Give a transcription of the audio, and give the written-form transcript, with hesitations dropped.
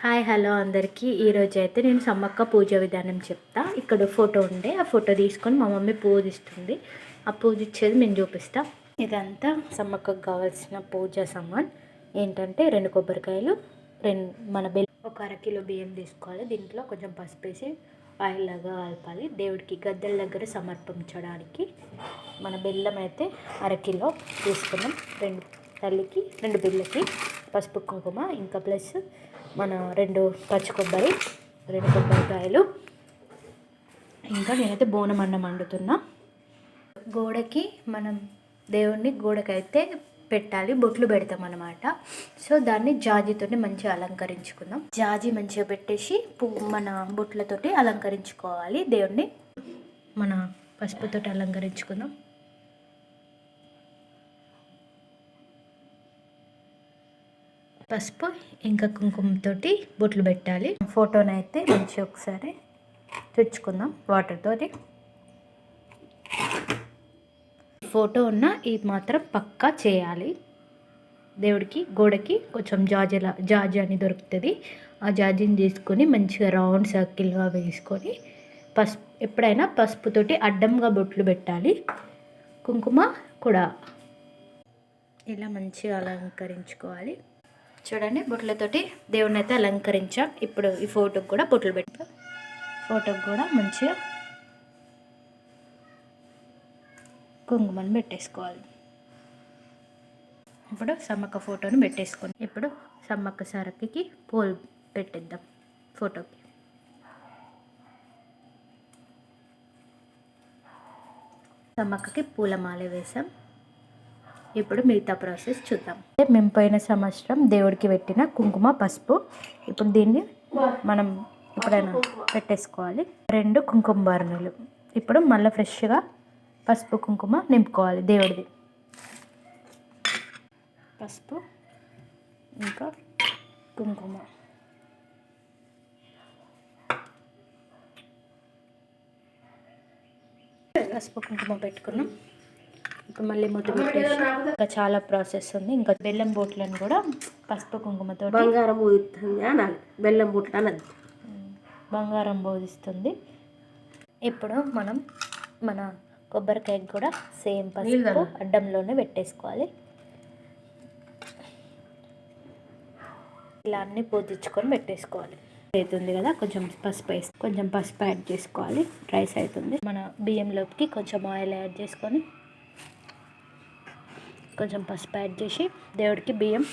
Hi hello అందరికీ. ఈరోజు అయితే నేను సమ్మక్క పూజ విధానం చెప్తా. ఇక్కడ ఫోటో ఉండే ఆ ఫోటో తీసుకొని మా మమ్మీ పూజిస్తుంది. ఆ పూజ ఇచ్చేది నేను చూపిస్తా. ఇదంతా సమ్మక్కకు కావాల్సిన పూజ సామాన్ ఏంటంటే 2 కొబ్బరికాయలు, మన ఒక అరకిలో బియ్యం తీసుకోవాలి. దీంట్లో కొంచెం పసుపు వేసి ఆయిల్ లాగా కలపాలి. దేవుడికి గద్దెల దగ్గర సమర్పించడానికి మన బెల్లం అయితే అరకిలో తీసుకున్నాం. 2 తల్లికి 2 బిళ్ళకి పసుపు కుంకుమ, ఇంకా ప్లస్ మన 2 పచ్చి కొబ్బరి, 2 కొబ్బరికాయలు, ఇంకా నేనైతే బోనం అన్నం వండుతున్నా. గోడకి మనం దేవుణ్ణి గోడకైతే పెట్టాలి, బొట్లు పెడతాం అన్నమాట. సో దాన్ని జాజితోటి మంచిగా అలంకరించుకుందాం. జాజి మంచిగా పెట్టేసి మన బొట్లతోటి అలంకరించుకోవాలి. దేవుణ్ణి మన పసుపుతోటి అలంకరించుకుందాం. పసుపు ఇంకా కుంకుమతోటి బొట్లు పెట్టాలి. ఫోటోని అయితే మంచిగా ఒకసారి తుడుచుకుందాం వాటర్ తోటి. ఫోటో ఉన్న ఇది మాత్రం పక్కా చేయాలి. దేవుడికి గోడకి కొంచెం జాజి అని దొరుకుతుంది. ఆ జాజిని తీసుకొని మంచిగా రౌండ్ సర్కిల్గా వేసుకొని ఎప్పుడైనా పసుపుతోటి అడ్డంగా బొట్లు పెట్టాలి. కుంకుమ కూడా ఇలా మంచిగా అలంకరించుకోవాలి. చూడండి, బొట్లతోటి దేవుడిని అయితే అలంకరించాం. ఇప్పుడు ఈ ఫోటోకి కూడా బొట్లు పెట్టాం. ఫోటోకి కూడా మంచిగా కుంకుమని పెట్టేసుకోవాలి. ఇప్పుడు సమ్మక్క ఫోటోని పెట్టేసుకొని ఇప్పుడు సమ్మక్క సారక్కి పూలు పెట్టేద్దాం. ఫోటోకి సమ్మక్కకి పూలమాల వేసాం. ఇప్పుడు మిగతా ప్రాసెస్ చూద్దాం. మేము పోయిన సంవత్సరం దేవుడికి పెట్టిన కుంకుమ పసుపు. ఇప్పుడు దీన్ని మనం ఎప్పుడైనా పెట్టేసుకోవాలి. 2 కుంకుమ బరణులు. ఇప్పుడు మళ్ళీ ఫ్రెష్గా పసుపు కుంకుమ నింపుకోవాలి. దేవుడిది పసుపు ఇంకా కుంకుమ. పసుపు కుంకుమ పెట్టుకున్నాం. ఇప్పుడు మళ్ళీ ముద్దు పెట్టేసి ఇంకా చాలా ప్రాసెస్ ఉంది. ఇంకా బెల్లం బోట్లను కూడా పసుపు కుంకుమతో బంగారం బోధిస్తుంది అనాలి. బెల్లం బోట్లు అన్నది బంగారం బోధిస్తుంది. ఇప్పుడు మనం మన కొబ్బరికాయకి కూడా సేమ్ పసుపు అడ్డంలోనే పెట్టేసుకోవాలి. ఇలా అన్నీ పూజించుకొని పెట్టేసుకోవాలి. అవుతుంది కదా, కొంచెం పసుపు యాడ్ చేసుకోవాలి. రైస్ అవుతుంది. మన బియ్యంలోకి కొంచెం ఆయిల్ యాడ్ చేసుకొని కొంచెం పసుపు యాడ్ చేసి దేవుడికి బియ్యం